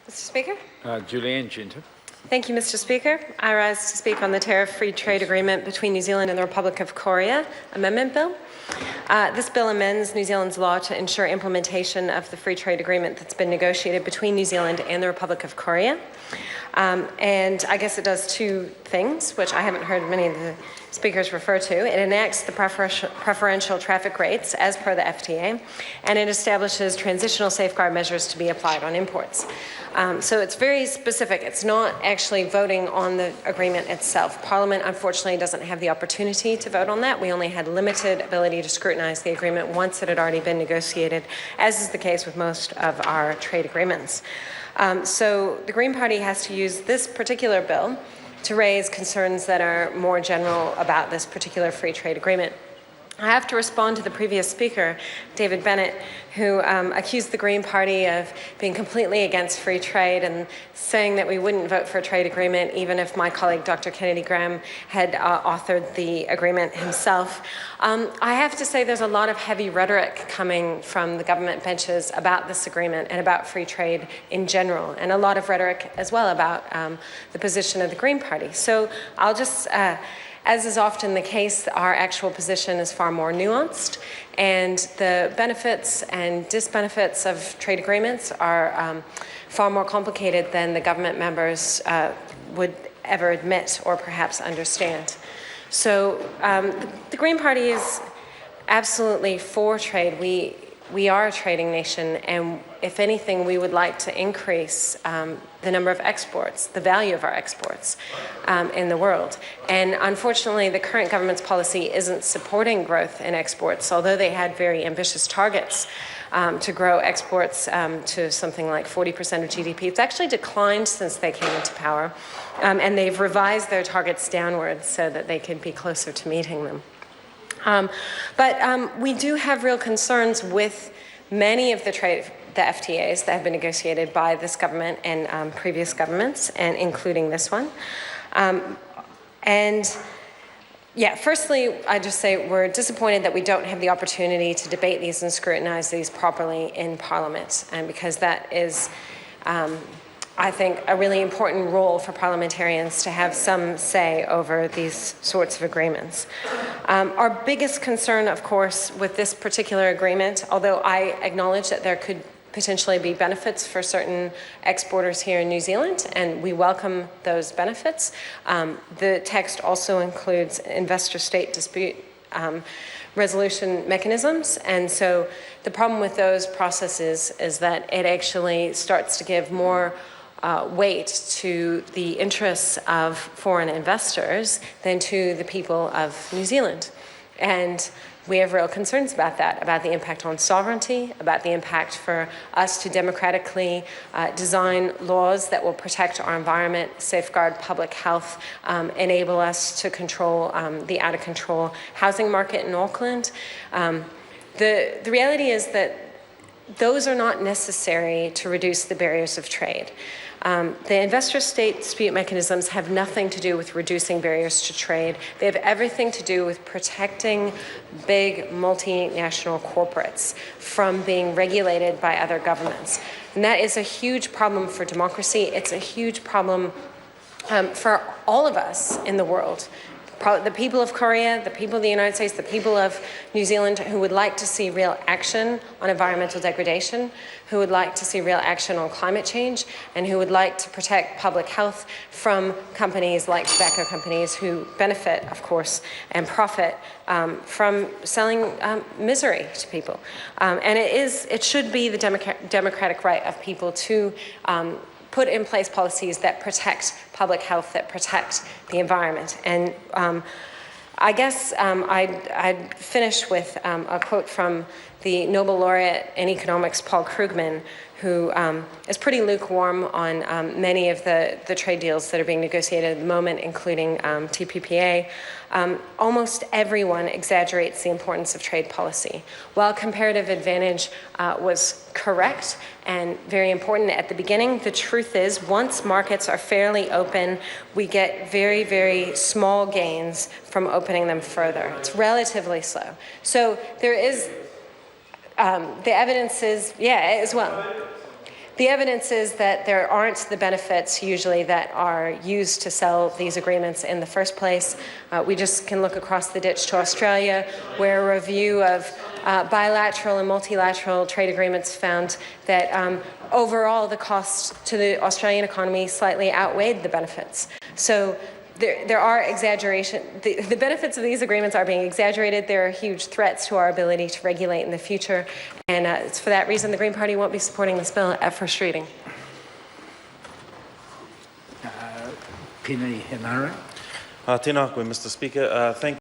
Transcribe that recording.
Mr. Speaker. Julianne Ginter. Thank you, Mr. Speaker. I rise to speak on the Tariff Free Trade Agreement between New Zealand and the Republic of Korea Amendment Bill. This bill amends New Zealand's law to ensure implementation of the free trade agreement that's been negotiated between New Zealand and the Republic of Korea. And I guess it does two things, which I haven't heard many of the speakers refer to. It enacts the preferential traffic rates as per the FTA, and it establishes transitional safeguard measures to be applied on imports. So it's very specific. It's not actually voting on the agreement itself. Parliament, unfortunately, doesn't have the opportunity to vote on that. We only had limited ability to scrutinize the agreement once it had already been negotiated, as is the case with most of our trade agreements. So the Green Party has to use this particular bill to raise concerns that are more general about this particular free trade agreement. I have to respond to the previous speaker, David Bennett, who accused the Green Party of being completely against free trade and saying that we wouldn't vote for a trade agreement even if my colleague Dr. Kennedy Graham had authored the agreement himself. I have to say there's a lot of heavy rhetoric coming from the government benches about this agreement and about free trade in general, and a lot of rhetoric as well about the position of the Green Party. So I'll just as is often the case, our actual position is far more nuanced, and the benefits and disbenefits of trade agreements are far more complicated than the government members would ever admit or perhaps understand. So the Green Party is absolutely for trade. We are a trading nation, and if anything, we would like to increase the number of exports, the value of our exports in the world. And unfortunately, the current government's policy isn't supporting growth in exports, although they had very ambitious targets to grow exports to something like 40% of GDP. It's actually declined since they came into power, and they've revised their targets downwards so that they could be closer to meeting them. But we do have real concerns with many of the FTAs that have been negotiated by this government and previous governments, and including this one. Firstly, I just say we're disappointed that we don't have the opportunity to debate these and scrutinize these properly in Parliament, and because that is I think, a really important role for parliamentarians to have some say over these sorts of agreements. Our biggest concern, of course, with this particular agreement, although I acknowledge that there could potentially be benefits for certain exporters here in New Zealand, and we welcome those benefits. The text also includes investor-state dispute resolution mechanisms, and so the problem with those processes is that it actually starts to give more weight to the interests of foreign investors than to the people of New Zealand. And we have real concerns about that, about the impact on sovereignty, about the impact for us to democratically design laws that will protect our environment, safeguard public health, enable us to control the out-of-control housing market in Auckland. The reality is that those are not necessary to reduce the barriers of trade. The investor-state dispute mechanisms have nothing to do with reducing barriers to trade. They have everything to do with protecting big multinational corporates from being regulated by other governments. And that is a huge problem for democracy. It's a huge problem for all of us in the world. The people of Korea, the people of the United States, the people of New Zealand who would like to see real action on environmental degradation, who would like to see real action on climate change, and who would like to protect public health from companies like tobacco companies who benefit, of course, and profit from selling misery to people. And it should be the democratic right of people to put in place policies that protect public health, that protect the environment. And I guess I'd finish with a quote from the Nobel laureate in economics, Paul Krugman, who is pretty lukewarm on many of the trade deals that are being negotiated at the moment, including TPPA. Almost everyone exaggerates the importance of trade policy. While comparative advantage was correct and very important at the beginning, the truth is once markets are fairly open, we get very, very small gains from opening them further. It's relatively slow. So there is, the evidence is, as well. the evidence is that there aren't the benefits usually that are used to sell these agreements in the first place. We just can look across the ditch to Australia, where a review of bilateral and multilateral trade agreements found that overall the cost to the Australian economy slightly outweighed the benefits. So there are exaggeration. The benefits of these agreements are being exaggerated. There are huge threats to our ability to regulate in the future. And it's for that reason the Green Party won't be supporting this bill at first reading. Pini Henare. Tēnā koe, Mr. Speaker. Thank